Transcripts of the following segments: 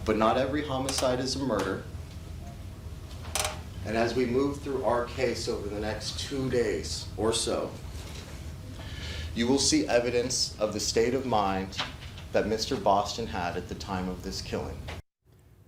But not every homicide is a murder. And as we move through our case over the next 2 days or so, you will see evidence of the state of mind that Mr. Boston had at the time of this killing.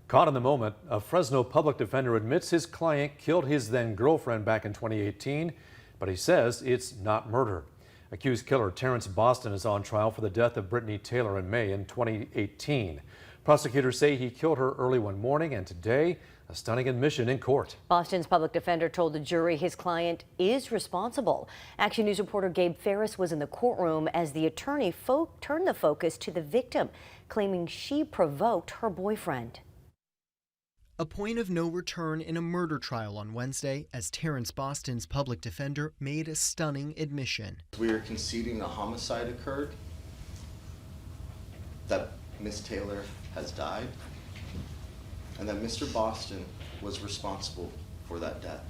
Caught in the moment, a Fresno public defender admits his client killed his then-girlfriend back in 2018, but he says it's not murder. Accused killer Terrence Boston is on trial for the death of Brittany Taylor in May in 2018. Prosecutors say he killed her early one morning, and today, a stunning admission in court. Boston's public defender told the jury his client is responsible. Action News reporter Gabe Ferris was in the courtroom as the attorney turned the focus to the victim, claiming she provoked her boyfriend. A point of no return in a murder trial on Wednesday as Terrence Boston's public defender made a stunning admission. We are conceding a homicide occurred, that Miss Taylor has died, and that Mr. Boston was responsible for that death.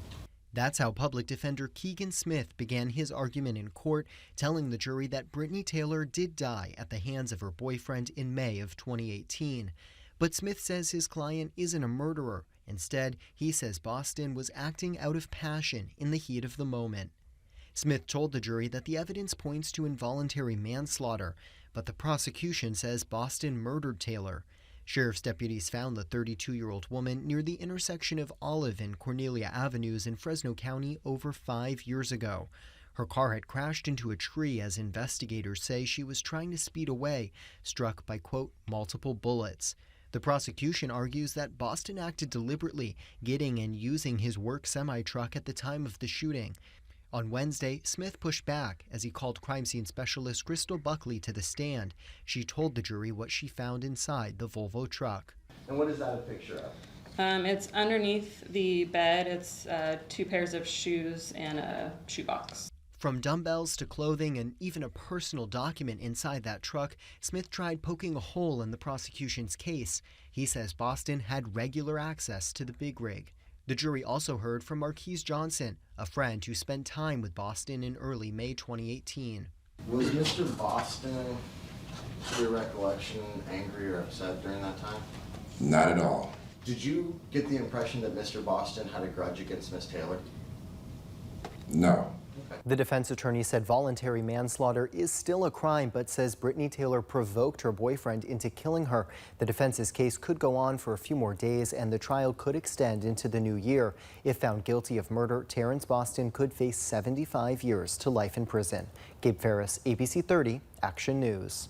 That's how public defender Keegan Smith began his argument in court, telling the jury that Brittany Taylor did die at the hands of her boyfriend in May of 2018. But Smith says his client isn't a murderer. Instead, he says Boston was acting out of passion in the heat of the moment. Smith told the jury that the evidence points to involuntary manslaughter, but the prosecution says Boston murdered Taylor. Sheriff's deputies found the 32-year-old woman near the intersection of Olive and Cornelia Avenues in Fresno County over 5 years ago. Her car had crashed into a tree as investigators say she was trying to speed away, struck by, quote, multiple bullets. The prosecution argues that Boston acted deliberately, getting and using his work semi-truck at the time of the shooting. On Wednesday, Smith pushed back as he called crime scene specialist Crystal Buckley to the stand. She told the jury what she found inside the Volvo truck. And what is that a picture of? It's underneath the bed. It's 2 pairs of shoes and a shoebox. From dumbbells to clothing and even a personal document inside that truck, Smith tried poking a hole in the prosecution's case. He says Boston had regular access to the big rig. The jury also heard from Marquise Johnson, a friend who spent time with Boston in early May 2018. Was Mr. Boston, to your recollection, angry or upset during that time? Not at all. Did you get the impression that Mr. Boston had a grudge against Miss Taylor? No. The defense attorney said voluntary manslaughter is still a crime, but says Brittany Taylor provoked her boyfriend into killing her. The defense's case could go on for a few more days, and the trial could extend into the new year. If found guilty of murder, Terrence Boston could face 75 years to life in prison. Gabe Ferris, ABC 30, Action News.